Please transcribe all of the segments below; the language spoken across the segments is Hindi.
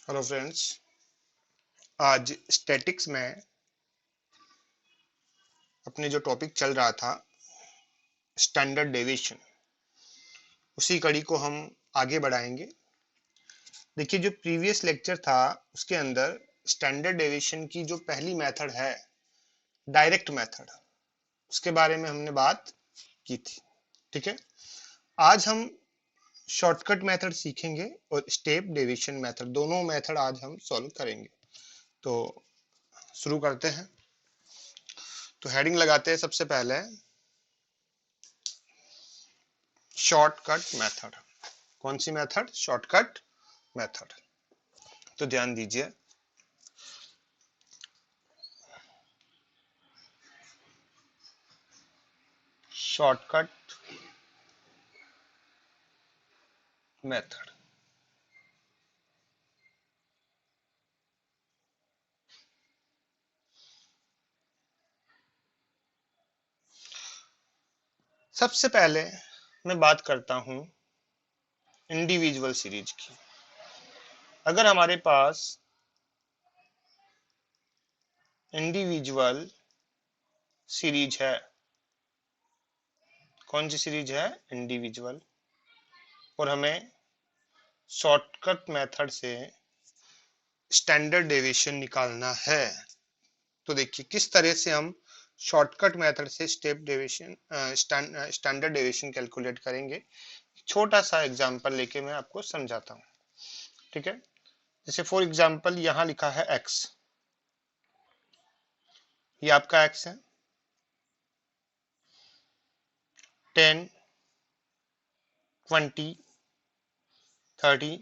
हेलो फ्रेंड्स, आज स्टैटिक्स में अपने जो टॉपिक चल रहा था स्टैंडर्ड डेविएशन, उसी कड़ी को हम आगे बढ़ाएंगे। देखिए, जो प्रीवियस लेक्चर था उसके अंदर स्टैंडर्ड डेविएशन की जो पहली मेथड है डायरेक्ट मेथड, उसके बारे में हमने बात की थी। ठीक है, आज हम शॉर्टकट मेथड सीखेंगे और स्टेप डेविएशन मेथड, दोनों मेथड आज हम सॉल्व करेंगे। तो शुरू करते हैं। तो हेडिंग लगाते हैं सबसे पहले शॉर्टकट मेथड। कौन सी मेथड? Shortcut method. तो ध्यान दीजिए, शॉर्टकट मेथड। सबसे पहले मैं बात करता हूं इंडिविजुअल सीरीज की। अगर हमारे पास इंडिविजुअल सीरीज है, कौन सी सीरीज है? इंडिविजुअल, और हमें शॉर्टकट मेथड से स्टैंडर्ड डेविएशन निकालना है, तो देखिए किस तरह से हम शॉर्टकट मेथड से step deviation standard deviation calculate करेंगे। छोटा सा एग्जांपल लेके मैं आपको समझाता हूँ। ठीक है, जैसे फॉर एग्जांपल यहाँ लिखा है x, ये आपका x है, 10, 20, 30,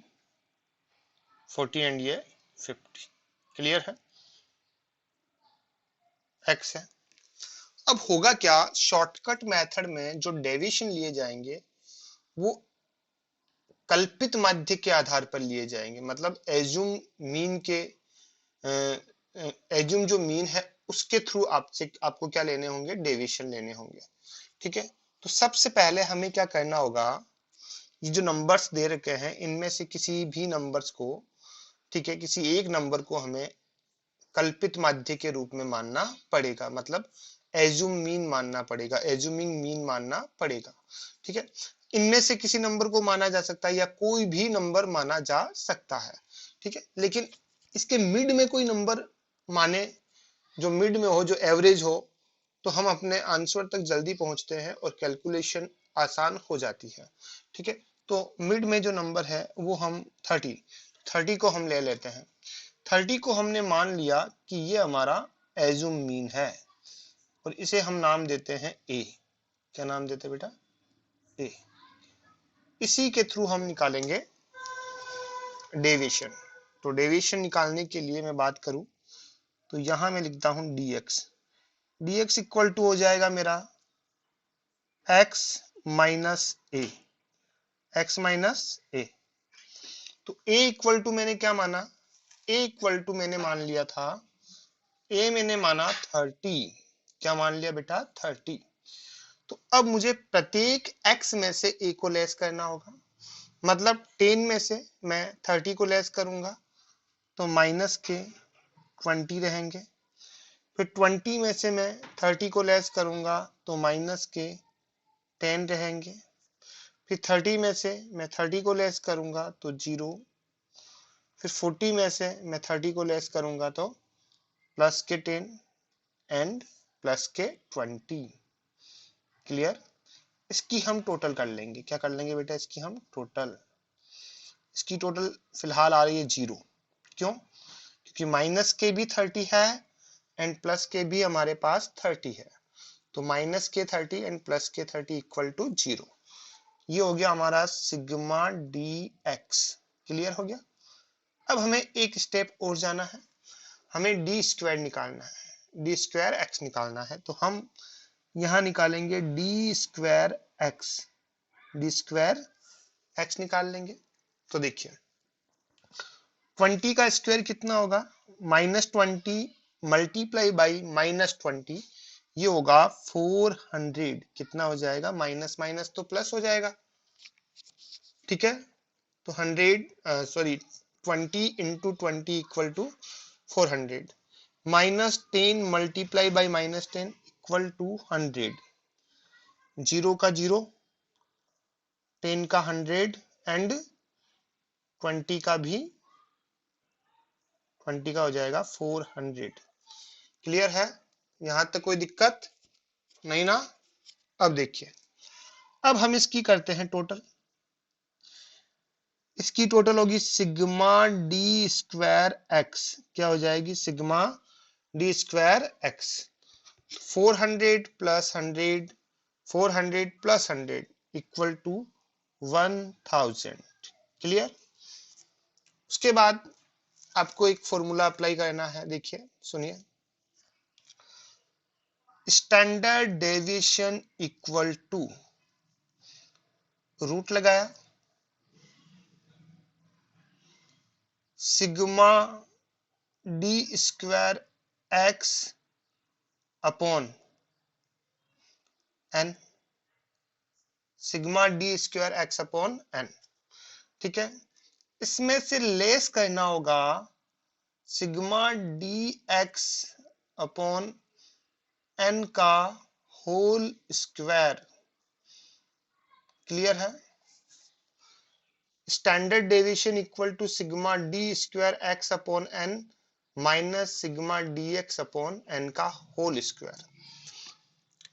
40 एंड ये 50। क्लियर है? x है। अब होगा क्या, शॉर्टकट मेथड में जो डेविएशन लिए जाएंगे वो कल्पित माध्य के आधार पर लिए जाएंगे। मतलब एज्यूम मीन के, एज्यूम जो मीन है उसके थ्रू आपसे आपको क्या लेने होंगे? डेविएशन लेने होंगे। ठीक है, तो सबसे पहले हमें क्या करना होगा, ये जो नंबर्स दे रखे हैं इनमें से किसी भी नंबर्स को, ठीक है, किसी एक नंबर को हमें कल्पित माध्य के रूप में मानना पड़ेगा। मतलब एज्यूम मीन मानना पड़ेगा, एज्यूमिंग मीन मानना पड़ेगा। ठीक है, इनमें से किसी नंबर को माना जा सकता है या कोई भी नंबर माना जा सकता है। ठीक है, लेकिन इसके मिड में कोई नंबर माने, जो मिड में हो, जो एवरेज हो, तो हम अपने आंसर तक जल्दी पहुंचते हैं और कैलकुलेशन आसान हो जाती है। ठीक है, तो मिड में जो नंबर है वो हम 30 को हम ले लेते हैं। 30 को हमने मान लिया कि ये हमारा एज्यूम मीन है और इसे हम नाम देते हैं ए। क्या नाम देते हैं बेटा? ए। इसी के थ्रू हम निकालेंगे डेविएशन। तो डेविएशन निकालने के लिए मैं बात करूं तो यहां मैं लिखता हूं dx। dx इक्वल टू हो जाएगा मेरा x माइनस ए, x माइनस ए। तो a इक्वल टू मैंने क्या माना? a इक्वल टू मैंने मान लिया था, a मैंने माना 30। क्या मान लिया बेटा? 30। तो अब मुझे प्रत्येक x में से a को लेस करना होगा। मतलब 10 में से मैं 30 को लेस करूंगा तो माइनस के 20 रहेंगे। फिर 20 में से मैं 30 को लेस करूंगा तो माइनस के 10 रहेंगे। फिर 30 में से मैं 30 को लेस करूंगा तो 0। फिर 40 में से मैं 30 को लेस करूंगा तो प्लस के 10 एंड प्लस के 20। क्लियर? इसकी हम टोटल कर लेंगे। क्या कर लेंगे बेटा? इसकी हम टोटल, इसकी टोटल फिलहाल आ रही है 0। क्यों? क्योंकि माइनस के भी 30 है एंड प्लस के भी हमारे पास 30 है। तो माइनस के 30 एंड प्लस के 30 इक्वल टू 0। ये हो गया हमारा सिग्मा डी एक्स। क्लियर हो गया? अब हमें एक स्टेप और जाना है, हमें डी स्क्वायर निकालना है, डी स्क्वायर एक्स निकालना है। तो हम यहां निकालेंगे D square x, D square x निकाल लेंगे। तो देखिए 20 का स्क्वायर कितना होगा? -20 मल्टीप्लाई बाई -20, ये होगा 400। कितना हो जाएगा? माइनस माइनस तो प्लस हो जाएगा। ठीक है, तो 100 sorry 20 into 20 equal to 400, -10 multiply by -10 equal to 100, 0 का 0, 10 का 100 एंड 20 का भी 20 का हो जाएगा 400। क्लियर है? यहां तक कोई दिक्कत नहीं ना? अब देखिए, अब हम इसकी करते हैं टोटल। इसकी टोटल होगी सिग्मा डी स्क्वायर एक्स। क्या हो जाएगी? Sigma D square x. 400 plus 100, 400 plus 100 equal to 1000। Clear? उसके बाद आपको एक फॉर्मूला अप्लाई करना है। देखिए, सुनिए, standard deviation equal to, root लगाया, sigma D square x upon N, sigma D square x upon N. ठीक है, इसमें से लेस करना होगा sigma D x upon N का होल स्क्वायर। क्लियर है? Standard deviation equal to sigma D square x upon N minus sigma D x upon N का whole square.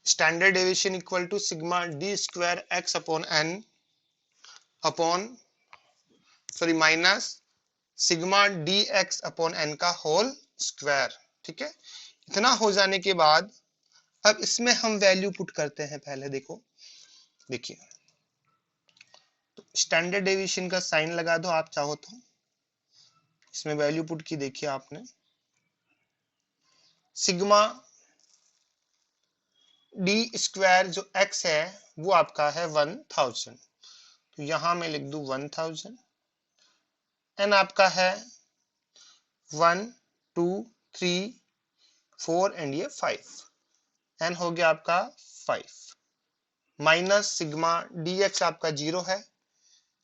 Standard deviation equal to sigma D square x upon N upon minus sigma D x upon N का होल स्क्वायर। ठीक है, इतना हो जाने के बाद अब इसमें हम वैल्यू पुट करते हैं। पहले देखो, देखिए, तो स्टैंडर्ड डेविएशन का साइन लगा दो आप चाहो तो। इसमें वैल्यू पुट की, देखिए आपने, सिग्मा डी स्क्वायर जो एक्स है वो आपका है 1000, तो यहां मैं लिख दूं 1000। एन आपका है 1 2 3 4 एंड ये 5, एन हो गया आपका 5 माइनस सिग्मा डी एक्स आपका 0 है,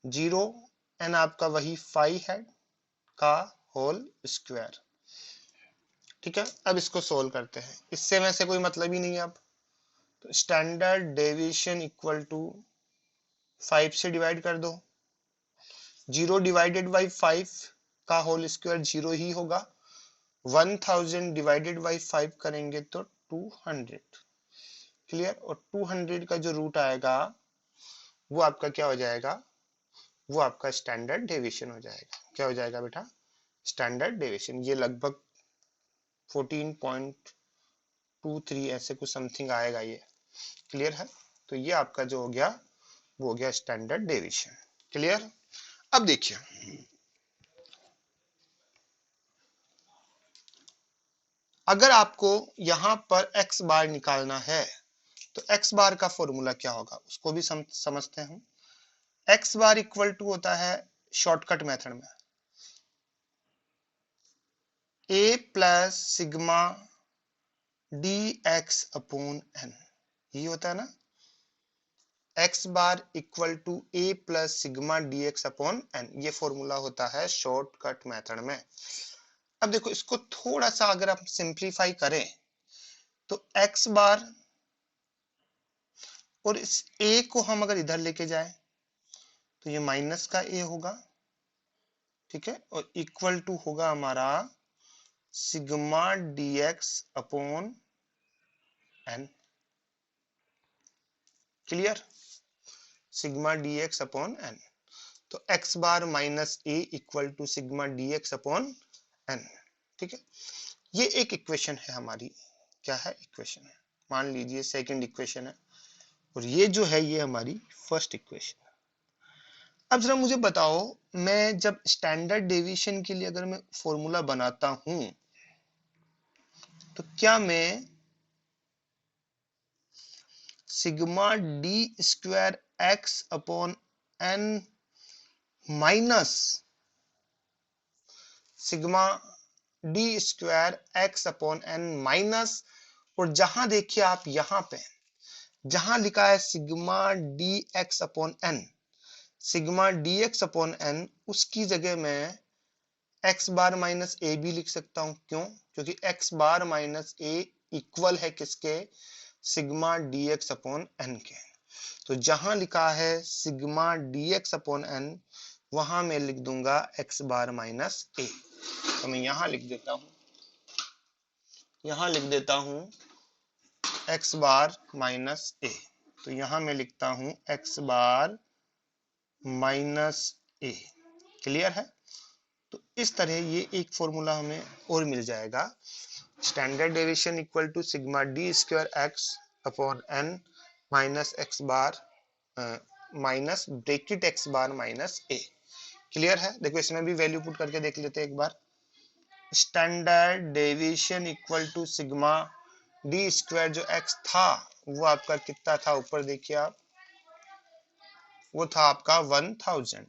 0, एन आपका वही 5 है का होल स्क्वायर। ठीक है, अब इसको सोल्व करते हैं। इससे में से कोई मतलब ही नहीं है। अब तो स्टैंडर्ड डेविएशन इक्वल टू 5 से डिवाइड कर दो। 0 डिवाइडेड बाई 5 का होल स्क्वायर 0 ही होगा। 1000 डिवाइडेड बाई 5 करेंगे तो 200। क्लियर? और 200 का जो रूट आएगा वो आपका क्या हो जाएगा? वो आपका स्टैंडर्ड डेविएशन हो जाएगा। क्या हो जाएगा बेटा? Standard deviation. ये लगभग 14.23 ऐसे कुछ समथिंग आएगा ये। क्लियर है? तो ये आपका जो हो गया वो हो गया स्टैंडर्ड डेविएशन। क्लियर? अब देखिए, अगर आपको यहां पर x बार निकालना है तो x बार का फॉर्मूला क्या होगा उसको भी समझते हैं। x बार इक्वल टू होता है शॉर्टकट मेथड में a plus sigma D x upon n, ये होता है ना। x bar equal to a plus sigma D x upon n, ये फॉर्मूला होता है शॉर्टकट मेथड में। अब देखो, इसको थोड़ा सा अगर आप सिंप्लीफाई करें तो x बार और इस a को हम अगर इधर लेके जाए तो ये माइनस का a होगा। ठीक है, और इक्वल टू होगा हमारा sigma D x upon n. Clear? Sigma D x upon n. तो x bar minus a equal to sigma D x upon N. ठीक है, ये एक इक्वेशन है हमारी। क्या है? इक्वेशन है। मान लीजिए सेकंड इक्वेशन है और ये जो है ये हमारी फर्स्ट इक्वेशन है। अब जरा मुझे बताओ, मैं जब स्टैंडर्ड डेविएशन के लिए अगर मैं फॉर्मूला बनाता हूं तो क्या मैं sigma D square x upon N minus sigma D square x upon N minus, और जहां देखिए आप यहां पे जहां लिखा है sigma D x upon N, sigma D x upon n, उसकी जगह में एक्स बार माइनस ए भी लिख सकता हूं, क्यों? क्योंकि x bar minus a equal है किसके? Sigma D x upon n के। तो जहां लिखा है sigma D x upon n, वहां मैं लिख दूंगा एक्स बार माइनस ए। तो मैं यहां लिख देता हूं, एक्स बार माइनस ए। तो यहां मैं लिखता हूं x bar minus a. Clear है? तो इस तरह ये एक फॉर्मूला हमें और मिल जाएगा, standard deviation equal to sigma D square x upon N minus x bar minus bracket x bar minus a. Clear है? देखो इसमें भी वैल्यू पुट करके देख लेते हैं एक बार। Standard deviation equal to sigma D square जो एक्स था वो आपका कितना था? ऊपर देखिए आप, वो था आपका 1000।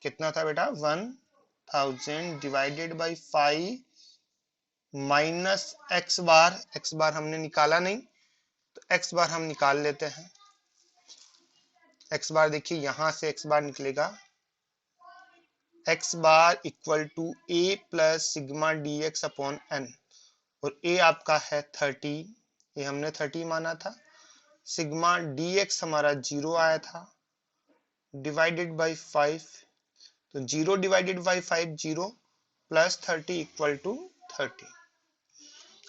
कितना था बेटा? 1000 डिवाइडेड बाई 5 माइनस एक्स बार हमने निकाला नहीं, तो एक्स बार हम निकाल लेते हैं। एक्स बार देखिए यहां से एक्स बार निकलेगा, x bar equal to a plus sigma D x upon n, और ए आपका है 30, ये हमने 30 माना था। सिग्मा डी एक्स हमारा 0 आया था, डिवाइडेड बाई 5, तो 0 divided by 5 0 plus 30 equal to 30।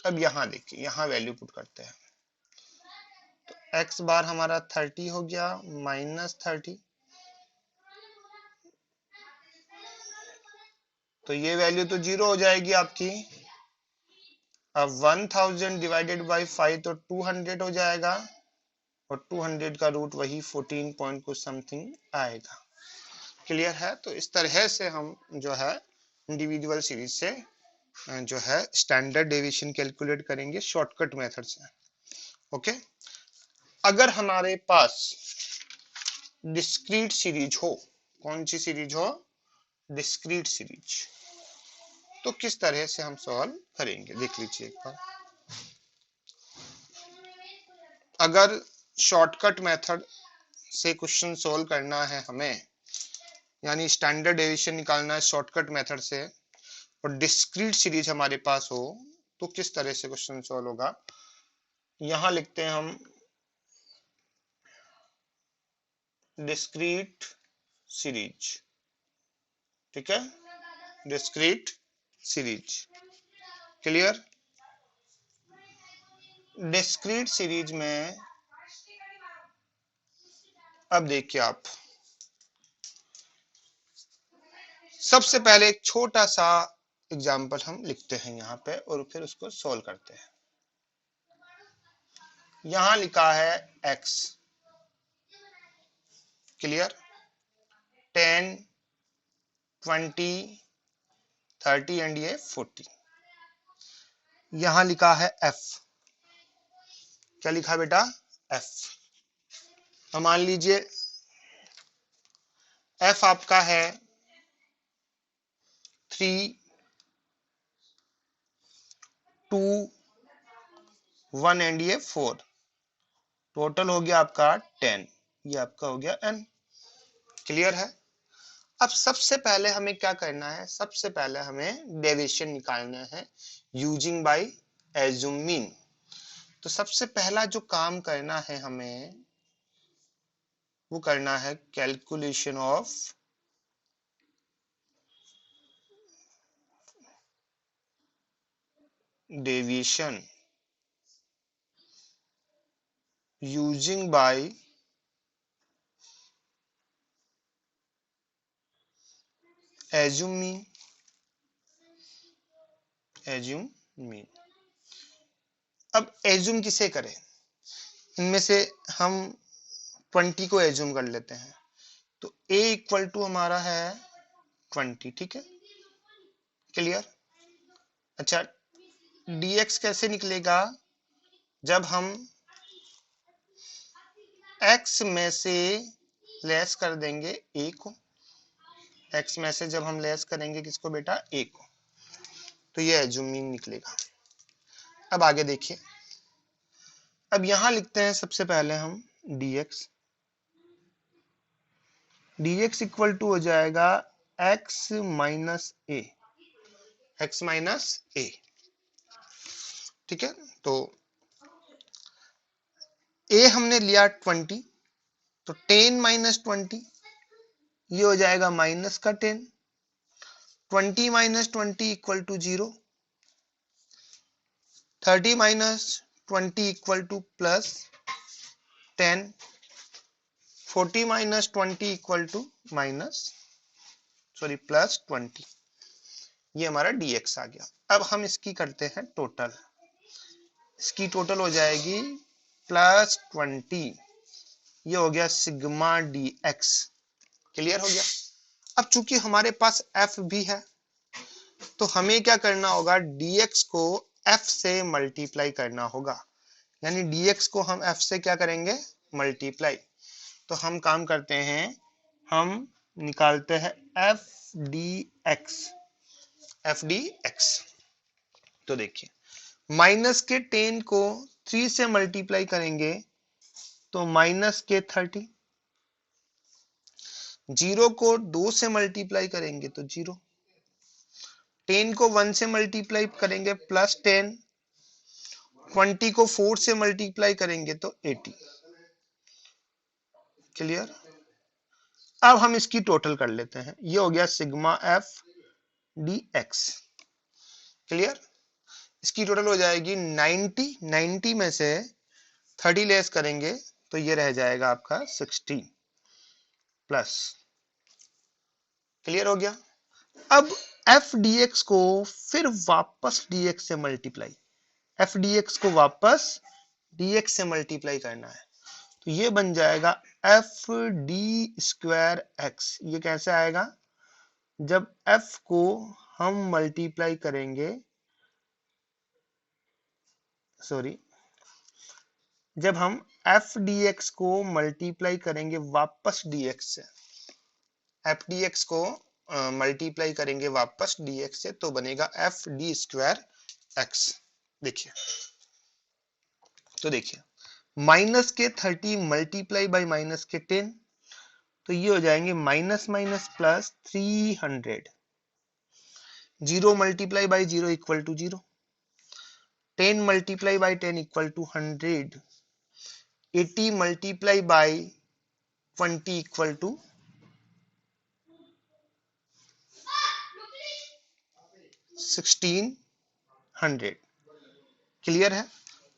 अब यहां देखिए, यहां वैल्यू पुट करते हैं, तो एक्स बार हमारा 30 हो गया माइनस 30, तो ये वैल्यू तो 0 हो जाएगी आपकी। अब 1000 डिवाइडेड बाई 5 तो 200 हो जाएगा, और 200 का रूट वही 14 पॉइंट कुछ समथिंग आएगा। क्लियर है? तो इस तरह से हम जो है इंडिविजुअल सीरीज से जो है स्टैंडर्ड डेविएशन कैलकुलेट करेंगे शॉर्टकट मेथड से। ओके, अगर हमारे पास डिस्क्रीट सीरीज हो, कौन सी सीरीज हो? डिस्क्रीट सीरीज, तो किस तरह से हम सॉल्व करेंगे देख लीजिए एक बार। अगर शॉर्टकट मेथड से क्वेश्चन सॉल्व करना है हमें, यानी स्टैंडर्ड डेविएशन निकालना है शॉर्टकट मेथड से, और डिस्क्रीट सीरीज हमारे पास हो, तो किस तरह से क्वेश्चन सॉल्व होगा? यहां लिखते हैं हम डिस्क्रीट सीरीज। ठीक है, discrete series. Clear? Discrete series में अब देखिए आप, सबसे पहले एक छोटा सा एग्जांपल हम लिखते हैं यहाँ पे, और फिर उसको सॉल्व करते हैं। यहां लिखा है x। क्लियर? 10 20 30 एंड ये 40। यहां लिखा है f। क्या लिखा बेटा? f। तो मान लीजिए f आपका है 3 2 1 एंड ये 4, टोटल हो गया आपका 10, ये आपका हो गया n। क्लियर है? अब सबसे पहले हमें क्या करना है? सबसे पहले हमें डेविएशन निकालना है यूजिंग बाय एज्यूम मीन। तो सबसे पहला जो काम करना है हमें, वो करना है calculation of deviation using by assume mean. Assume mean, अब एज्यूम किसे करें? इनमें से हम 20 को एज्यूम कर लेते हैं, तो a इक्वल टू हमारा है 20। ठीक है, क्लियर? अच्छा, dx कैसे निकलेगा? जब हम x में से लेस कर देंगे a को, x में से जब हम लेस करेंगे किसको बेटा? a को, तो ये एज्यूम मीन निकलेगा। अब आगे देखिए, अब यहां लिखते हैं सबसे पहले हम dx। dx इक्वल टू हो जाएगा x माइनस ए, x माइनस ए। ठीक है, तो a हमने लिया 20, तो 10 माइनस 20 ये हो जाएगा माइनस का 10, 20 minus 20 equal to 0, 30 minus 20 equal to plus 10, 40 minus 20 equal to plus 20। ये हमारा dx आ गया। अब हम इसकी करते हैं टोटल, इसकी टोटल हो जाएगी प्लस 20, ये हो गया सिग्मा dx। क्लियर हो गया। अब चूंकि हमारे पास f भी है, तो हमें क्या करना होगा, dx को f से मल्टीप्लाई करना होगा, यानी dx को हम f से क्या करेंगे, मल्टीप्लाई। तो हम काम करते हैं, हम निकालते हैं f dx, f dx। तो देखिए माइनस के 10 को 3 से मल्टीप्लाई करेंगे तो माइनस के 30, 0 को 2 से मल्टीप्लाई करेंगे तो 0, 10 को 1 से मल्टीप्लाई करेंगे प्लस 10, 20 को 4 से मल्टीप्लाई करेंगे तो 80। क्लियर। अब हम इसकी टोटल कर लेते हैं, ये हो गया sigma F D x. Clear. इसकी टोटल हो जाएगी 90, 90 में से 30 लेस करेंगे तो ये रह जाएगा आपका 60 प्लस। क्लियर हो गया। अब एफ डी एक्स को फिर वापस dx से मल्टीप्लाई, एफ डी एक्स को वापस dx से मल्टीप्लाई करना है, तो ये बन जाएगा एफ डी स्क्वायर एक्स। ये कैसे आएगा, जब f को हम मल्टीप्लाई करेंगे, सॉरी, जब हम एफ डी एक्स को मल्टीप्लाई करेंगे वापस dx से, एफ डी एक्स को मल्टीप्लाई करेंगे वापस dx से, तो बनेगा एफ डी स्क्वायर एक्स। देखिए, तो देखिए माइनस के 30 मल्टीप्लाई बाई माइनस के 10, तो ये हो जाएंगे minus minus plus 300, 0 multiply by 0 equal to 0, 10 multiply by 10 equal to 100, 80 multiply by 20 equal to 1600। Clear है।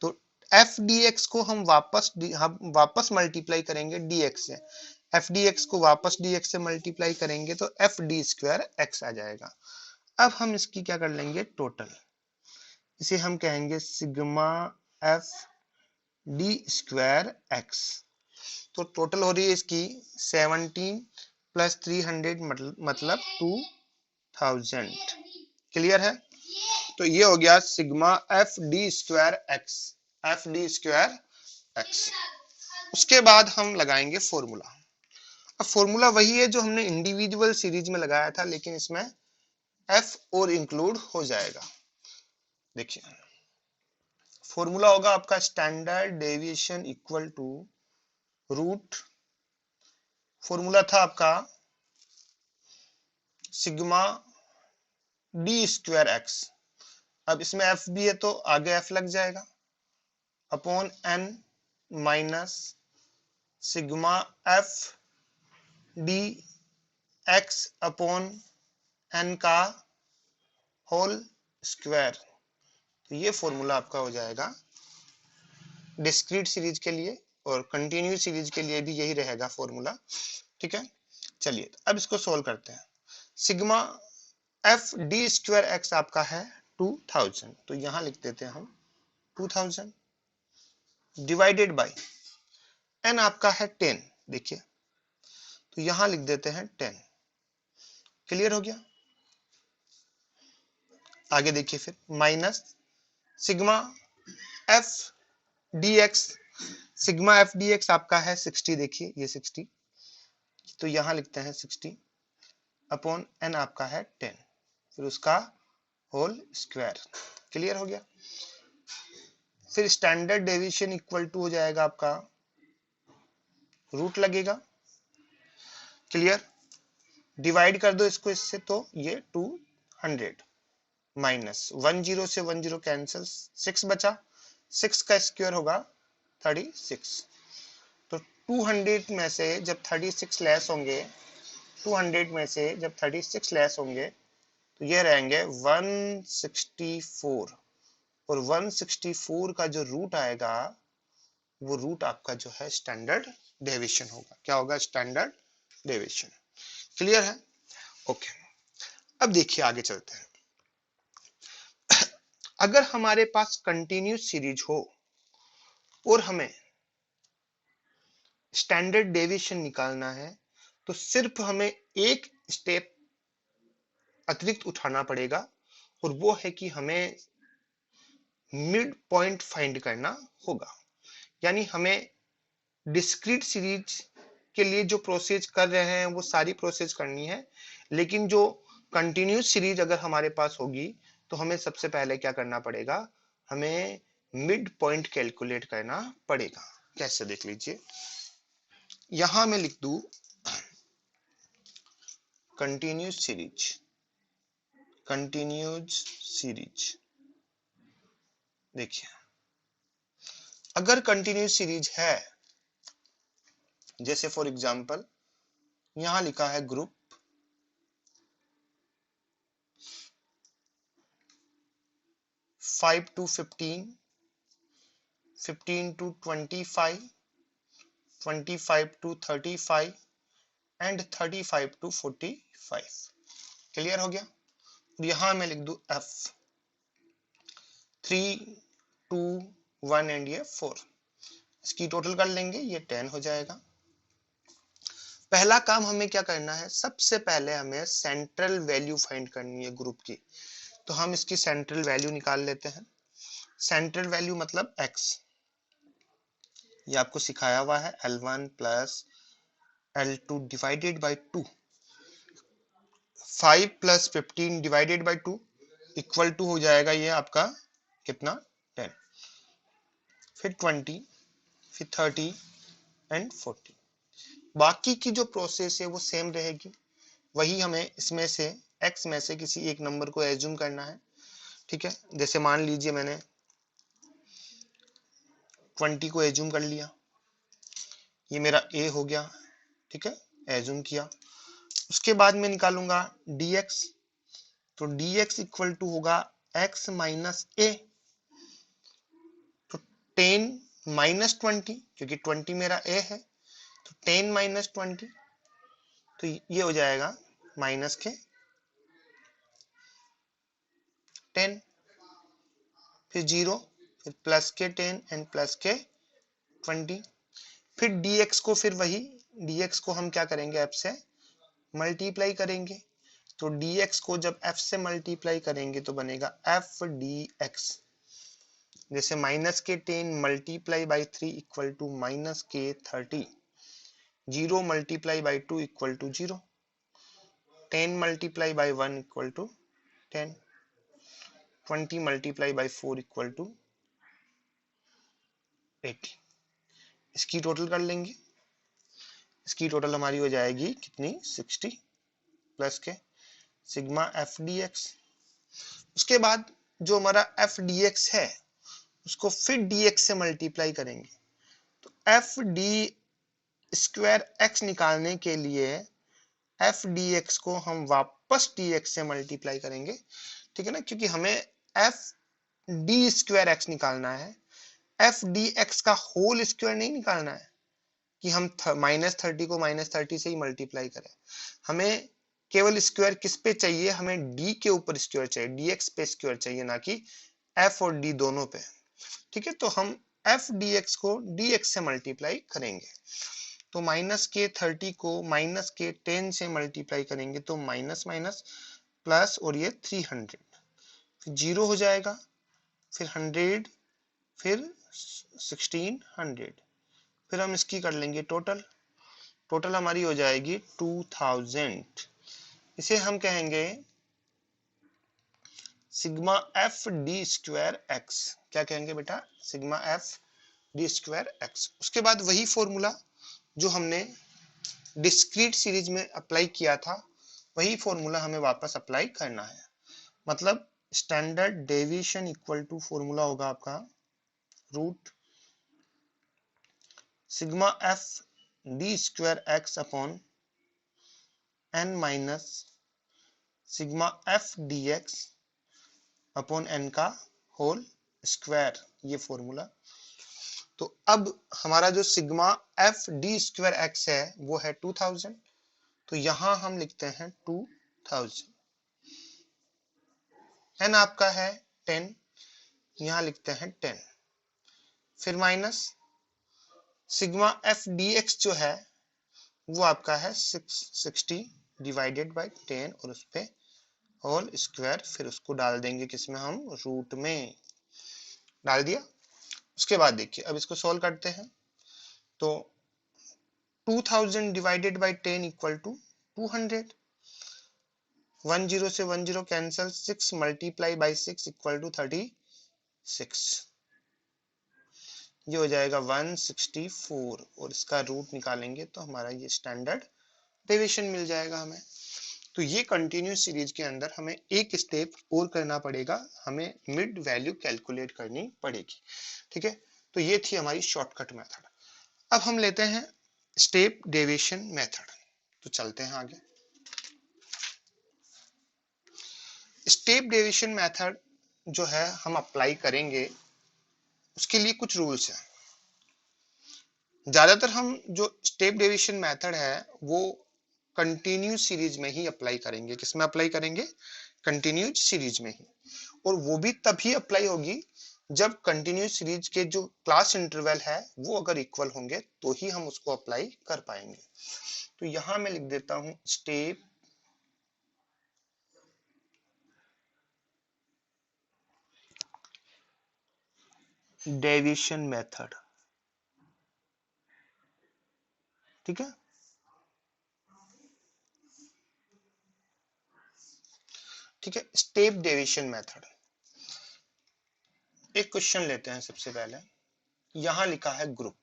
तो एफ डी एक्स को हम वापस मल्टीप्लाई करेंगे dx से, एफ डी एक्स को वापस dx से मल्टीप्लाई करेंगे तो एफ डी स्क्वायर एक्स आ जाएगा। अब हम इसकी क्या कर लेंगे, टोटल, इसे हम कहेंगे sigma F D square x. तो टोटल हो रही है इसकी 17 प्लस 300 मतलब 2000। क्लियर है। तो ये हो गया sigma F D square x, F D square x. उसके बाद हम लगाएंगे फॉर्मूला। अब फॉर्मूला वही है जो हमने इंडिविजुअल सीरीज में लगाया था, लेकिन इसमें एफ और इंक्लूड हो जाएगा। देखिए फॉर्मूला होगा आपका standard deviation equal to root, formula था आपका सिग्मा डी स्क्वायर एक्स। अब इसमें एफ भी है तो आगे एफ लग जाएगा, upon N minus sigma F D x upon N का होल स्क्वायर। तो ये फॉर्मूला आपका हो जाएगा डिस्क्रीट सीरीज के लिए, और कंटिन्यूस सीरीज के लिए भी यही रहेगा फॉर्मूला। ठीक है, चलिए अब इसको सोल्व करते हैं। Sigma F D square x आपका है 2000, तो यहां लिख देते हैं हम 2000 डिवाइडेड बाय एन आपका है 10। देखिए तो यहां लिख देते हैं 10। क्लियर हो गया। आगे देखिए फिर minus sigma F D x, sigma F D x आपका है 60। देखिए ये 60, तो यहां लिखते हैं 60 अपॉन एन आपका है 10, फिर उसका होल स्क्वायर। क्लियर हो गया। फिर स्टैंडर्ड डेविएशन इक्वल टू हो जाएगा आपका रूट लगेगा। क्लियर। डिवाइड कर दो इसको इससे, तो ये 200 माइनस 10 से 10 कैंसिल, 6 बचा, 6 का स्क्वायर होगा 36। तो 200 में से जब 36 लेस होंगे, 200 में से जब 36 लेस होंगे तो ये रहेंगे 164, और 164 का जो रूट आएगा वो रूट आपका जो है स्टैंडर्ड डेविएशन होगा। क्या होगा? Standard deviation. क्लियर है? ओके। अब देखिए आगे चलते हैं। अगर हमारे पास कंटिन्यूस सीरीज हो और हमें स्टैंडर्ड डेविएशन निकालना है, तो सिर्फ हमें एक स्टेप अतिरिक्त उठाना पड़ेगा, और वो है कि हमें मिड पॉइंट फाइंड करना होगा। यानी हमें डिस्क्रीट सीरीज के लिए जो प्रोसेस कर रहे हैं वो सारी प्रोसेस करनी है, लेकिन जो कंटिन्यूस सीरीज अगर हमारे पास होगी तो हमें सबसे पहले क्या करना पड़ेगा? हमें मिड पॉइंट कैलकुलेट करना पड़ेगा। कैसे? देख लीजिए, यहां मैं लिख दूं कंटिन्यूस सीरीज। देखिए, अगर कंटिन्यूस सीरीज है, जैसे फॉर एग्जांपल यहां लिखा है group 5 to 15, 15 to 25, 25 to 35 and 35 to 45। Clear हो गया? और यहां मैं लिख दूं F 3 2 1 एंड ये 4। इसकी टोटल कर लेंगे, ये 10 हो जाएगा। पहला काम हमें क्या करना है? सबसे पहले हमें सेंट्रल वैल्यू फाइंड करनी है ग्रुप की। तो हम इसकी सेंट्रल वैल्यू निकाल लेते हैं। सेंट्रल वैल्यू मतलब x, ये आपको सिखाया हुआ है, L1 plus L2 divided by 2। 5 plus 15 divided by 2 equal to हो जाएगा ये आपका कितना? 10। फिर 20, फिर 30 एंड 40। बाकी की जो प्रोसेस है वो सेम रहेगी। वही हमें इसमें से x में से किसी एक नंबर को एज्यूम करना है। ठीक है, जैसे मान लीजिए मैंने 20 को एज्यूम कर लिया, ये मेरा a हो गया। ठीक है, एज्यूम किया। उसके बाद में निकालूंगा dx, तो dx इक्वल टू होगा x माइनस a। तो 10 माइनस 20, क्योंकि 20 मेरा a है, तो 10 माइनस 20, तो ये हो जाएगा माइनस के 10, फिर 0, फिर प्लस के 10 एंड प्लस के 20। फिर dx को, फिर वही dx को हम क्या करेंगे? f से मल्टीप्लाई करेंगे। तो dx को जब f से मल्टीप्लाई करेंगे तो बनेगा f dx। जैसे माइनस के 10 multiply by 3 equal to minus के 30, 0 multiply by 2 equal to 0, 10 multiply by 1 equal to 10, 20 multiply by 4 equal to 80। इसकी टोटल कर लेंगे। इसकी टोटल हमारी हो जाएगी कितनी? 60 प्लस के सिग्मा एफ डी एक्स। उसके बाद जो हमारा एफ डी एक्स है उसको फिर डी एक्स से मल्टीप्लाई करेंगे। तो एफ डी स्क्वायर एक्स निकालने के लिए एफ डी एक्स को हम वापस डी एक्स से मल्टीप्लाई करेंगे। ठीक है ना, क्योंकि हमें एफ डी स्क्वायर एक्स निकालना है, एफ डी एक्स का होल स्क्वायर नहीं निकालना है कि हम -30 को -30 से ही मल्टीप्लाई करें। हमें केवल स्क्वायर किस पे चाहिए? हमें डी के ऊपर स्क्वायर चाहिए, डी एक्स पे स्क्वायर चाहिए, ना कि एफ और डी दोनों पे। ठीक है, तो हम एफ डी एक्स को डी एक्स से मल्टीप्लाई करेंगे। तो माइनस के 30 को माइनस के 10 से मल्टीप्लाई करेंगे तो माइनस माइनस प्लस, और ये 300, फिर 0 हो जाएगा, फिर 100, फिर 1600। फिर हम इसकी कर लेंगे टोटल। टोटल हमारी हो जाएगी 2000। इसे हम कहेंगे sigma F D square x. क्या कहेंगे बेटा? Sigma F D square x. उसके बाद वही फॉर्मूला जो हमने डिस्क्रीट सीरीज में अप्लाई किया था वही फॉर्मूला हमें वापस अप्लाई करना है। मतलब standard deviation equal to formula होगा आपका root sigma F D square x upon N minus sigma F D x upon N का होल स्क्वायर, ये फॉर्मूला। तो अब हमारा जो sigma F D square x है वो है 2000, तो यहां हम लिखते हैं 2000। एन आपका है 10, यहां लिखते हैं 10। फिर minus sigma F D x जो है वो आपका है 660 डिवाइडेड बाय 10 और उस पे होल स्क्वायर, फिर उसको डाल देंगे किसमें, हम रूट में डाल दिया। उसके बाद देखिए अब इसको सोल्व करते हैं, तो 2000 डिवाइडेड बाय 10 इक्वल टू 200। 10 से 10 cancel, 6 multiply by 6 equal to 36, ये हो जाएगा 164 और इसका रूट निकालेंगे तो हमारा ये स्टैंडर्ड डेविएशन मिल जाएगा हमें। तो ये कंटिन्यूस सीरीज के अंदर हमें एक स्टेप और करना पड़ेगा, हमें मिड वैल्यू कैलकुलेट करनी पड़ेगी। ठीक है, तो ये थी हमारी शॉर्टकट मेथड। अब हम लेते हैं स्टेप डेविएशन मेथड, तो चलते हैं आगे। स्टेप डेविएशन मेथड जो है हम अप्लाई करेंगे, उसके लिए कुछ रूल्स हैं। ज्यादातर हम जो स्टेप डेविएशन मेथड है वो कंटिन्यूस सीरीज में ही अप्लाई करेंगे। किसमें अप्लाई करेंगे, कंटिन्यूस सीरीज में ही। और वो भी तभी अप्लाई होगी जब कंटिन्यूस सीरीज के जो क्लास इंटरवल है वो अगर इक्वल होंगे तो ही हम उसको अप्लाई कर पाएंगे। तो यहां मैं लिख देता हूं स्टेप डेविएशन मेथड। ठीक है, ठीक है, स्टेप डेविएशन मेथड। एक क्वेश्चन लेते हैं सबसे पहले। यहां लिखा है group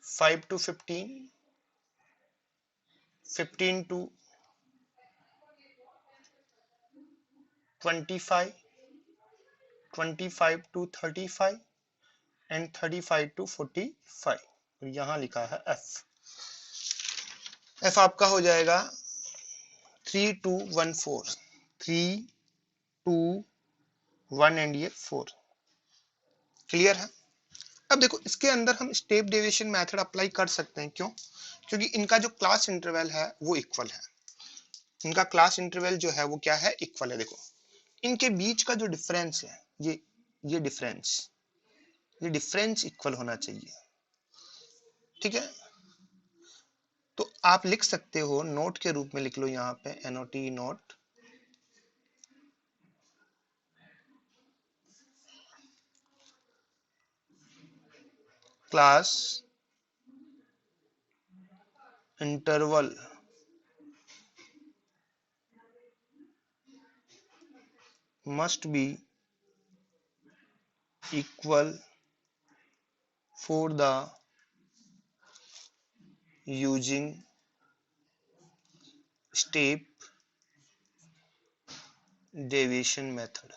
5 to 15, 15 to 25, 25 to 35 and 35 to 45। यहां लिखा है एफ। एफ आपका हो जाएगा 3 2 1 4, 3 2 1 एंड ये 4। क्लियर है। अब देखो इसके अंदर हम स्टेप डेविएशन मेथड अप्लाई कर सकते हैं। क्यों? क्योंकि इनका जो क्लास इंटरवल है वो इक्वल है। इनका क्लास इंटरवल जो है वो क्या है, इक्वल है। देखो इनके बीच का जो डिफरेंस है, ये डिफरेंस इक्वल होना चाहिए। ठीक है, तो आप लिख सकते हो, नोट के रूप में लिख लो यहाँ पे, NOT note, class interval must be equal for the using step deviation method.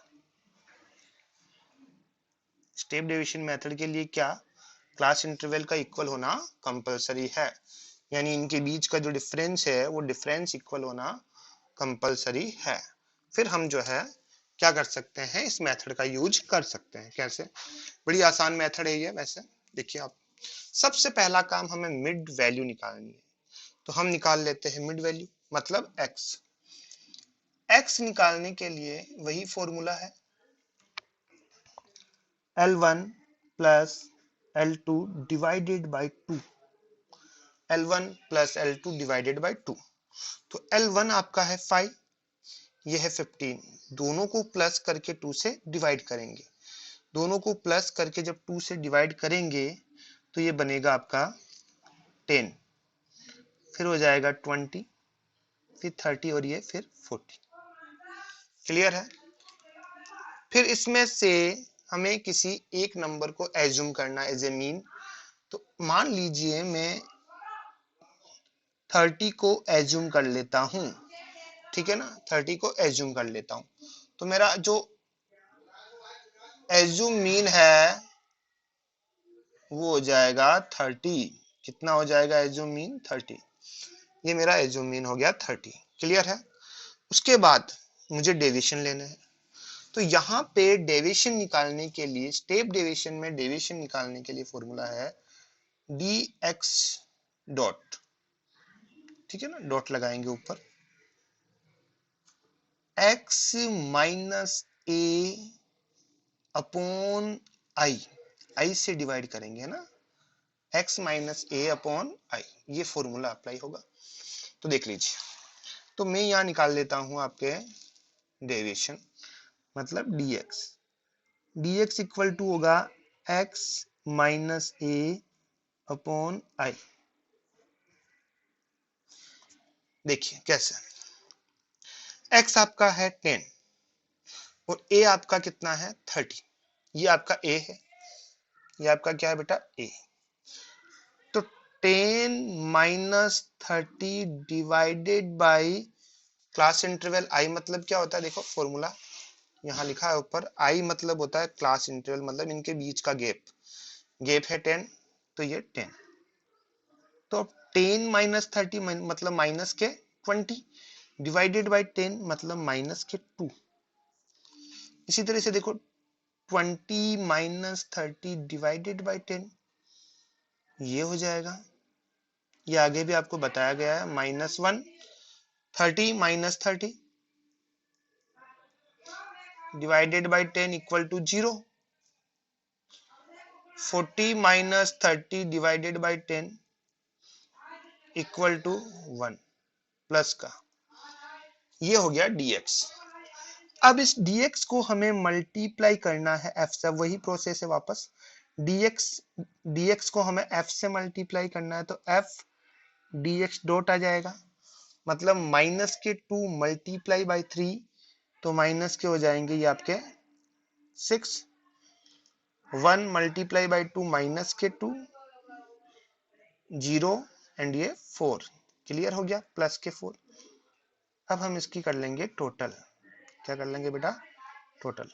Step deviation method के लिए क्या, क्लास इंटरवल का इक्वल होना कंपलसरी है, यानी इनके बीच का जो डिफरेंस है वो डिफरेंस इक्वल होना कंपलसरी है। फिर हम जो है क्या कर सकते हैं, इस मेथड का यूज कर सकते हैं। कैसे? बड़ी आसान मेथड है ये। वैसे देखिए आप, सबसे पहला काम हमें मिड वैल्यू निकालनी है, तो हम निकाल लेते हैं मिड वैल्यू, मतलब एक्स। एक्स निकालने के लिए वही फॉर्मूला है, L1 plus L2 divided by 2, L1 plus L2 divided by 2। तो L1 आपका है 5, ये है 15, दोनों को प्लस करके 2 से डिवाइड करेंगे। दोनों को प्लस करके जब 2 से डिवाइड करेंगे तो ये बनेगा आपका 10, फिर हो जाएगा 20, फिर 30 और ये फिर 40। क्लियर है। फिर इसमें से हमें किसी एक नंबर को एज्यूम करना एज ए मीन। तो मान लीजिए मैं 30 को एज्यूम कर लेता हूं, ठीक है ना, 30 को एज्यूम कर लेता हूं, तो मेरा जो एज्यूम मीन है वो हो जाएगा 30। कितना हो जाएगा एज्यूम मीन? 30। ये मेरा एज्यूम मीन हो गया 30। क्लियर है? उसके बाद मुझे डेविएशन लेना है, तो यहाँ पे डेविएशन निकालने के लिए, स्टेप डेविएशन में डेविएशन निकालने के लिए फॉर्मूला है dx डॉट, ठीक है ना, डॉट लगाएंगे ऊपर, x minus A upon I से डिवाइड करेंगे, है ना, x minus A upon I, ये फॉर्मूला अप्लाई होगा। तो देख लीजिए, तो मैं यहाँ निकाल लेता हूं आपके डेविएशन, मतलब dx इक्वल टू होगा x minus A upon I. देखिए कैसे, x आपका है 10 और a आपका कितना है 30, ये आपका a है, ये आपका क्या है बेटा a। तो 10 minus 30 divided by class interval i, मतलब क्या होता है, देखो फॉर्मूला यहाँ लिखा है ऊपर, i मतलब होता है क्लास इंटरवल, मतलब इनके बीच का गैप है 10, तो ये 10। तो 10 माइनस 30 मतलब माइनस के 20 डिवाइडेड बाई 10 मतलब माइनस के 2। इसी तरह से देखो 20 माइनस 30 डिवाइडेड बाई 10, ये हो जाएगा, ये आगे भी आपको बताया गया है, -1। 30 minus 30 divided by 10 equal to 0। 40 minus 30 divided by 10 equal to 1 plus का, ये हो गया dx। अब इस dx को हमें मल्टीप्लाई करना है f से, वही प्रोसेस है वापस, dx को हमें f से मल्टीप्लाई करना है, तो f dx डॉट आ जाएगा, मतलब माइनस के 2 मल्टीप्लाई बाई 3, तो माइनस के हो जाएंगे ये आपके 6, 1 मल्टीप्लाई बाई 2 माइनस के 2, 0 एंड ये 4। क्लियर हो गया, प्लस के 4। अब हम इसकी कर लेंगे टोटल, क्या कर लेंगे बेटा, टोटल।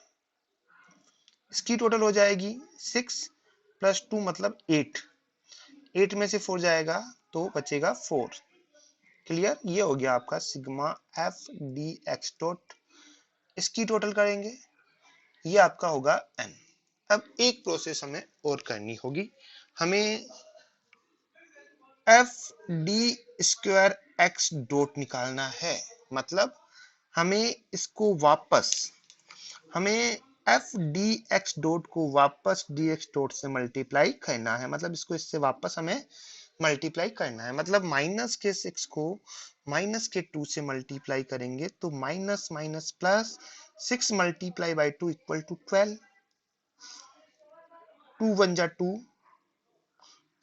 इसकी टोटल हो जाएगी 6 प्लस 2 मतलब 8, 8 में से 4 जाएगा तो बचेगा 4। क्लियर, ये हो गया आपका sigma F D x dot. इसकी टोटल करेंगे, ये आपका होगा n। अब एक प्रोसेस हमें और करनी होगी, हमें F D square X dot निकालना है, मतलब हमें इसको वापस, हमें एफ डी एक्स डॉट को वापस डी एक्स डॉट से मल्टीप्लाई करना है, मतलब इसको इससे वापस हमें मल्टीप्लाई करना है, मतलब माइनस के 6 को माइनस के 2 से मल्टीप्लाई करेंगे तो minus minus plus 6 multiply by 2 equal to 12, 2 1 जा 2,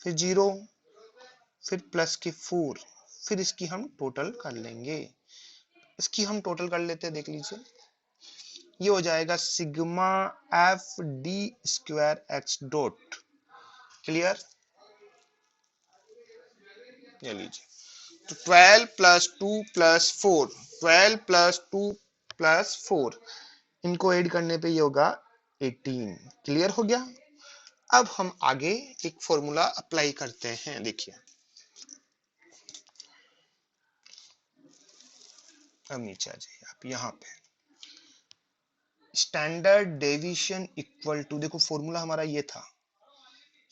फिर 0, फिर प्लस के 4, फिर इसकी हम टोटल कर लेंगे। इसकी हम टोटल कर लेते हैं, देख लीजिए, ये हो जाएगा sigma F D square X dot. Clear, ये लीजिए, तो 12 प्लस 2 प्लस 4, 12 प्लस 2 प्लस 4, इनको ऐड करने पे ये होगा 18। क्लियर हो गया। अब हम आगे एक फॉर्मूला अप्लाई करते हैं, देखिए, अब नीचे आ जाइए आप, यहाँ पे स्टैंडर्ड डेविएशन इक्वल टू, देखो फॉर्मूला हमारा ये था,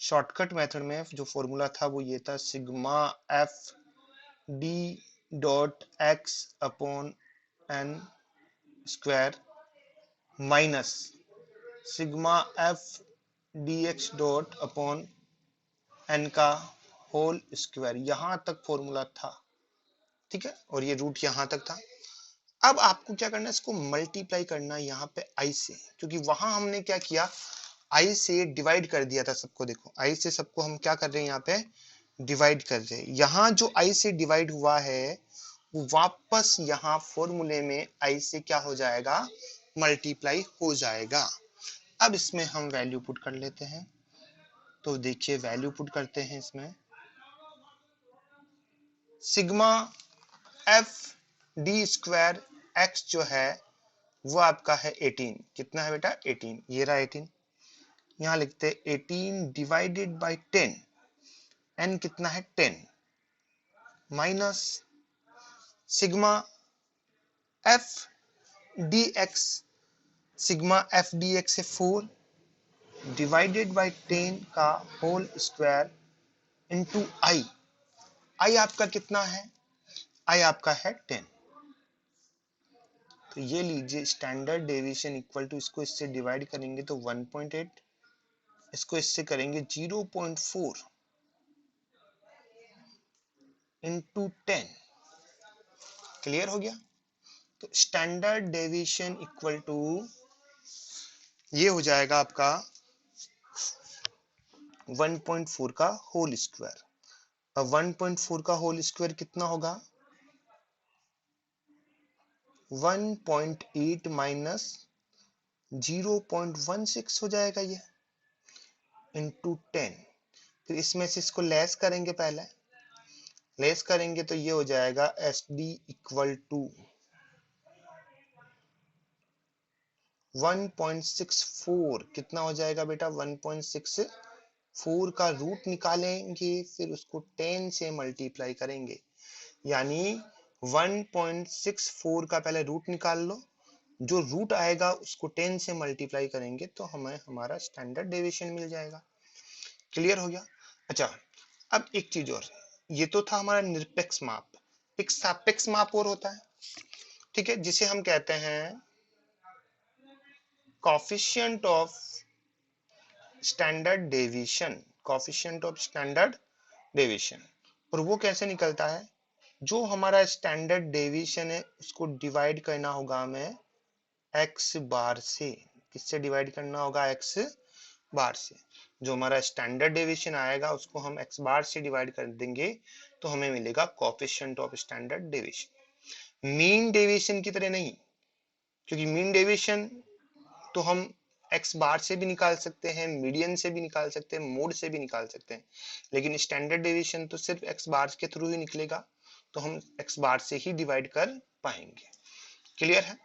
शॉर्टकट मेथड में जो फॉर्मूला था वो ये था, sigma F d dot x upon n square minus sigma F D x dot upon N का होल स्क्वायर, यहां तक फॉर्मूला था, ठीक है, और ये रूट यहां तक था। अब आपको क्या करना है, इसको मल्टीप्लाई करना है यहाँ पे आई से, क्योंकि वहां हमने क्या किया, आई से डिवाइड कर दिया था सबको। देखो आई से सबको हम क्या कर रहे हैं, यहाँ पे डिवाइड कर रहे हैं। यहाँ जो आई से डिवाइड हुआ है वो वापस यहाँ फॉर्मूले में आई से क्या हो जाएगा, मल्टीप्लाई हो जाएगा। अब इसमें हम वैल्यू पुट कर लेते हैं, तो देखिए वैल्यू पुट करते हैं इसमें, sigma F D square x जो है वो आपका है 18। कितना है बेटा? 18। ये रहा 18। यहां लिखते 18 डिवाइडेड बाई 10। एन कितना है? 10 minus sigma F D x. Sigma F D x है 4 डिवाइडेड बाई 10 का होल स्क्वायर इंटू आई। आई आपका कितना है? आई आपका है 10। तो ये लीजिए स्टैंडर्ड डेविएशन इक्वल टू, इसको इससे डिवाइड करेंगे तो 1.8, इसको इससे करेंगे 0.4 इंटू 10। क्लियर हो गया? तो स्टैंडर्ड डेविएशन इक्वल टू ये हो जाएगा आपका 1.4 का होल स्क्वायर। अब 1.4 का होल स्क्वायर कितना होगा? 1.8 माइनस 0.16 हो जाएगा ये, इंटू 10। फिर इसमें से इसको लेस करेंगे, पहले लेस करेंगे तो ये हो जाएगा एस डी इक्वल टू 1.64। कितना हो जाएगा बेटा? 1.64 का रूट निकालेंगे, फिर उसको 10 से मल्टीप्लाई करेंगे, यानी 1.64 का पहले रूट निकाल लो, जो रूट आएगा उसको 10 से मल्टीप्लाई करेंगे तो हमें हमारा स्टैंडर्ड डेविएशन मिल जाएगा। क्लियर हो गया? अच्छा, अब एक चीज और, ये तो था हमारा निरपेक्ष माप, एक सापेक्ष माप और होता है, ठीक है, जिसे हम कहते हैं coefficient of standard deviation. Coefficient of standard deviation. और वो कैसे निकलता है? जो हमारा स्टैंडर्ड डेविएशन है उसको डिवाइड करना होगा हमें एक्स बार से। किससे डिवाइड करना होगा? एक्स बार से। जो हमारा स्टैंडर्ड डेविएशन आएगा उसको हम एक्स बार से डिवाइड कर देंगे तो हमें मिलेगा coefficient of standard deviation. Mean deviation की तरह नहीं, क्योंकि मीन डेविएशन तो हम एक्स बार से भी निकाल सकते हैं, मीडियन से भी निकाल सकते हैं, मोड से भी निकाल सकते हैं, लेकिन स्टैंडर्ड डेविएशन तो सिर्फ एक्स बार के थ्रू ही निकलेगा, तो हम एक्स बार से ही डिवाइड कर पाएंगे। क्लियर है?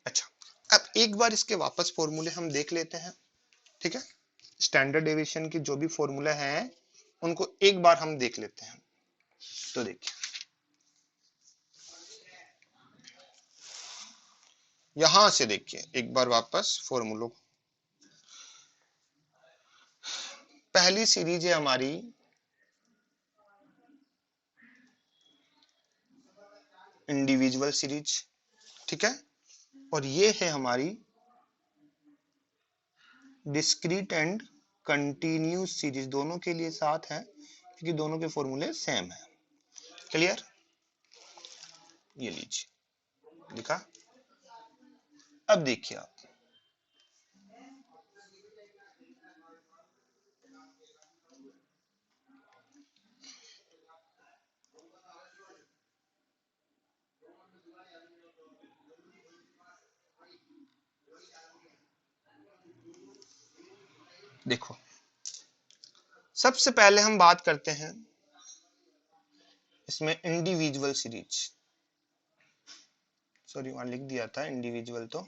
अच्छा, अब एक बार इसके वापस फॉर्मूले हम देख लेते हैं, ठीक है। स्टैंडर्ड डेविएशन की जो भी फॉर्मूला हैं उनको एक बार हम देख लेते हैं। तो देखिए, यहां से देखिए एक बार वापस फॉर्मूलों। पहली सीरीज है हमारी इंडिविजुअल सीरीज, ठीक है, और ये है हमारी डिस्क्रीट एंड कंटिन्यूस सीरीज। दोनों के लिए साथ है क्योंकि दोनों के फॉर्मूले सेम है। क्लियर? ये लीजिए, लिखा। अब देखिए आप, देखो सबसे पहले हम बात करते हैं इसमें इंडिविजुअल सीरीज। सॉरी, वहां लिख दिया था इंडिविजुअल। तो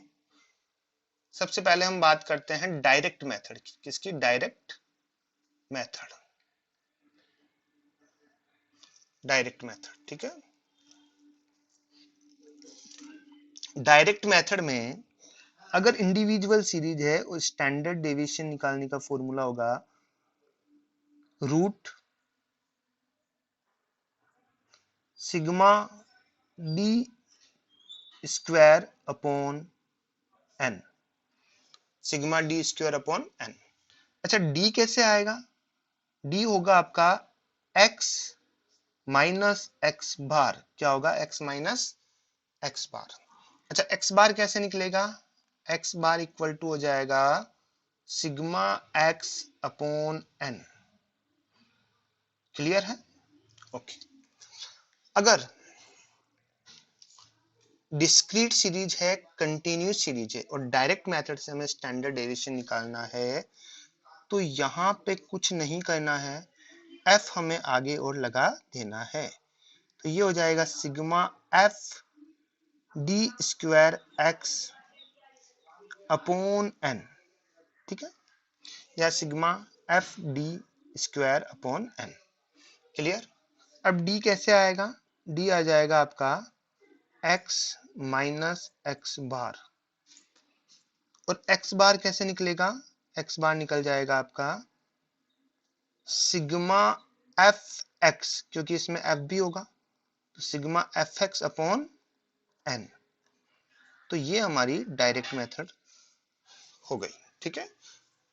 सबसे पहले हम बात करते हैं डायरेक्ट मेथड की। किसकी? Direct method. डायरेक्ट मेथड, ठीक है। डायरेक्ट मेथड में अगर इंडिविजुअल सीरीज है और स्टैंडर्ड डेविएशन निकालने का फॉर्मूला होगा root sigma D square upon N. Sigma D square upon n. अच्छा, डी कैसे आएगा? डी होगा आपका एक्स माइनस एक्स बार। क्या होगा? एक्स माइनस एक्स बार। अच्छा, एक्स बार कैसे निकलेगा? एक्स बार इक्वल टू हो जाएगा sigma x upon n. Clear है? ओके। अगर डिस्क्रीट सीरीज है, कंटिन्यूस सीरीज है और डायरेक्ट मेथड से हमें स्टैंडर्ड डेविएशन निकालना है तो यहां पे कुछ नहीं करना है, एफ हमें आगे और लगा देना है। तो ये हो जाएगा sigma F D square x upon N, ठीक है, या sigma F D square upon n. Clear? अब डी कैसे आएगा? डी आ जाएगा आपका एक्स माइनस एक्स बार, और एक्स बार कैसे निकलेगा? एक्स बार निकल जाएगा आपका सिग्मा एफ एक्स, क्योंकि इसमें एफ भी होगा, तो sigma f x upon n. तो ये हमारी डायरेक्ट मेथड हो गई, ठीक है।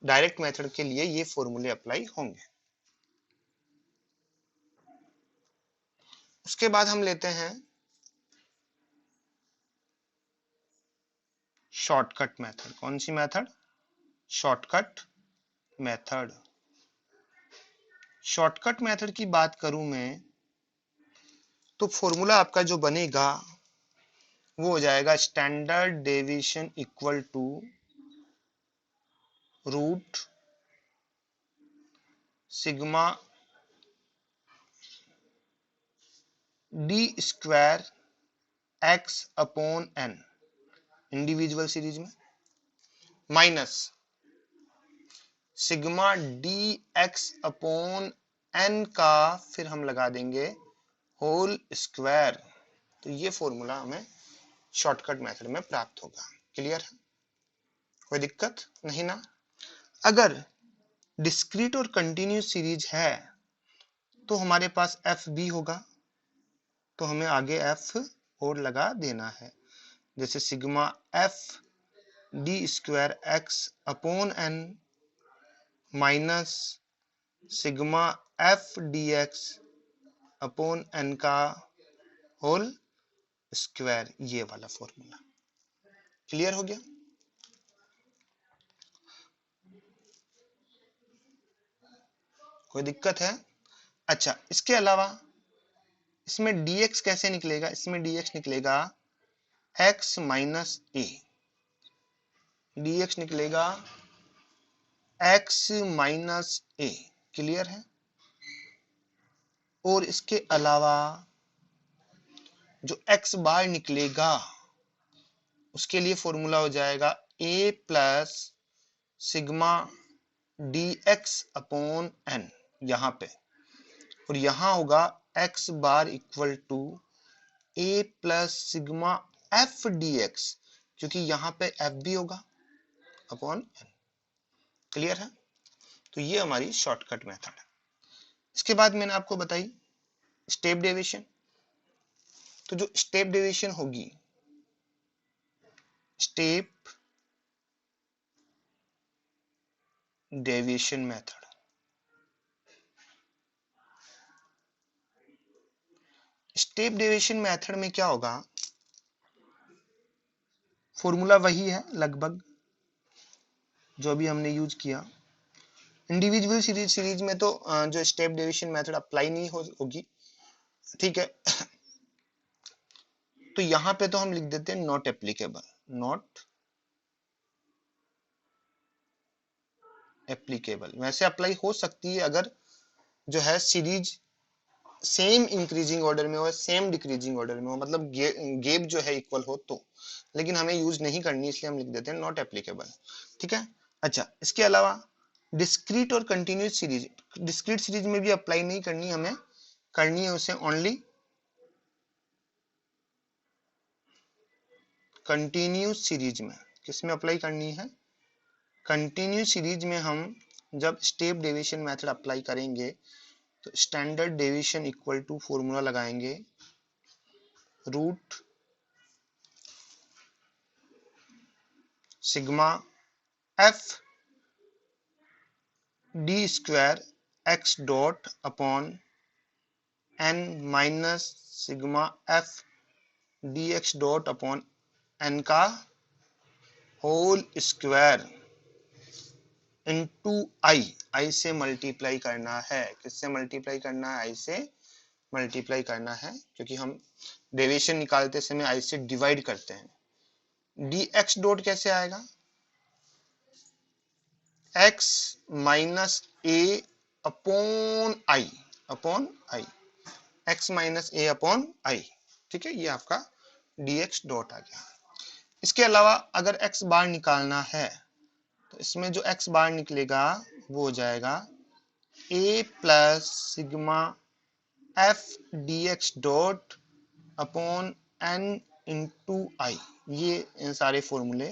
डायरेक्ट मेथड के लिए ये फॉर्मूले अप्लाई होंगे। उसके बाद हम लेते हैं शॉर्टकट मेथड। कौन सी method? Shortcut method. Shortcut method की बात करूं मैं, तो फॉर्मूला आपका जो बनेगा वो हो जाएगा standard deviation equal to root sigma D square x upon N individual series में, minus sigma D x upon N का फिर हम लगा देंगे होल स्क्वायर। तो ये फॉर्मूला हमें शॉर्टकट मेथड में प्राप्त होगा। क्लियर है? कोई दिक्कत नहीं ना? अगर डिस्क्रीट और कंटिन्यूस सीरीज है तो हमारे पास एफ बी होगा, तो हमें आगे एफ और लगा देना है, जैसे sigma F D square x upon N minus sigma F D x upon N का होल स्क्वायर, ये वाला फॉर्मूला। क्लियर हो गया? कोई दिक्कत है? अच्छा, इसके अलावा इसमें dx कैसे निकलेगा? इसमें dx निकलेगा x माइनस ए, dx निकलेगा x माइनस ए। क्लियर है? और इसके अलावा जो x बार निकलेगा उसके लिए फॉर्मूला हो जाएगा a plus sigma D x upon n यहां पे, और यहां होगा x bar equal to a plus sigma F D x, क्योंकि यहां पे f भी होगा अपॉन n। क्लियर है? तो ये हमारी शॉर्टकट मेथड है। इसके बाद मैंने आपको बताई स्टेप डेविएशन। तो जो स्टेप डेविएशन होगी, step deviation method, step deviation method में क्या होगा? फॉर्मूला वही है लगभग जो अभी हमने यूज किया। इंडिविजुअल सीरीज में तो जो स्टेप डेविएशन मेथड अप्लाई नहीं होगी, ठीक है। तो यहां पे तो हम लिख देते हैं नॉट एप्लीकेबल, नॉट एप्लीकेबल। वैसे अप्लाई हो सकती है अगर जो है सीरीज सेम इंक्रीजिंग ऑर्डर में हो, सेम डिक्रीजिंग ऑर्डर में हो, मतलब गेप जो है इक्वल हो तो, लेकिन हमें यूज नहीं करनी, इसलिए हम लिख देते हैं नॉट एप्लीकेबल। ठीक है। अच्छा, इसके अलावा डिस्क्रीट और कंटिन्यूस सीरीज, डिस्क्रीट सीरीज में भी अप्लाई नहीं करनी, हमें करनी है उसे ओनली कंटिन्यूस सीरीज में। किस में अप्लाई करनी है? कंटिन्यूस सीरीज में हम जब स्टेप डेविएशन मेथड अप्लाई करेंगे तो standard deviation equal to formula लगाएंगे root sigma F D square X dot upon N minus sigma F D x dot upon N का whole square into I, I से मल्टीप्लाई करना है। किससे मल्टीप्लाई करना है? आई से मल्टीप्लाई करना है, क्योंकि हम डेविएशन निकालते समय आई से डिवाइड करते हैं। डी एक्स डॉट कैसे आएगा? X minus A upon I, upon I. x minus A upon I. ठीक है, ये आपका dx डॉट आ गया। इसके अलावा अगर x बार निकालना है तो इसमें जो x बार निकलेगा वो हो जाएगा a plus sigma f dx dot upon n into I. ये सारे फॉर्मूले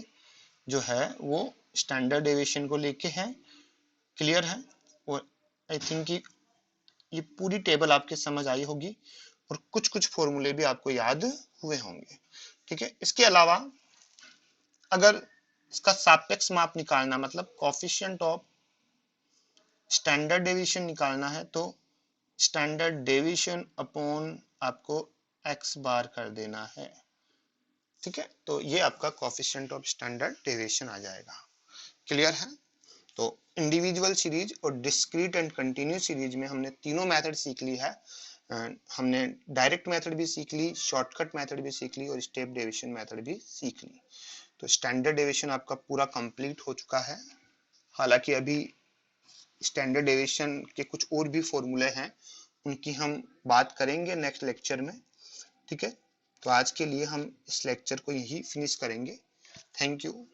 जो है वो स्टैंडर्ड डेविएशन को लेके हैं। क्लियर है? और आई थिंक कि ये पूरी टेबल आपके समझ आई होगी और कुछ कुछ फॉर्मूले भी आपको याद हुए होंगे। ठीक है, इसके अलावा अगर इसका सापेक्ष माप निकालना मतलब कोफिशिएंट ऑफ स्टैंडर्ड डेविएशन निकालना है तो स्टैंडर्ड डेविएशन अपॉन आपको x बार कर देना है। ठीक है, तो ये आपका कोफिशिएंट ऑफ स्टैंडर्ड डेविएशन आ जाएगा। क्लियर है? तो इंडिविजुअल सीरीज और डिस्क्रीट एंड कंटिन्यूस सीरीज में हमने तीनों मेथड सीख ली है। हमने डायरेक्ट मेथड भी सीख ली, शॉर्टकट मेथड भी सीख ली और स्टेप डेविएशन मेथड भी सीख ली। तो स्टैंडर्ड डेविएशन आपका पूरा कंप्लीट हो चुका है। हालांकि अभी स्टैंडर्ड डेविएशन के कुछ और भी फॉर्मूले हैं, उनकी हम बात करेंगे नेक्स्ट लेक्चर में। ठीक है, तो आज के लिए हम इस लेक्चर को यही फिनिश करेंगे। Thank you.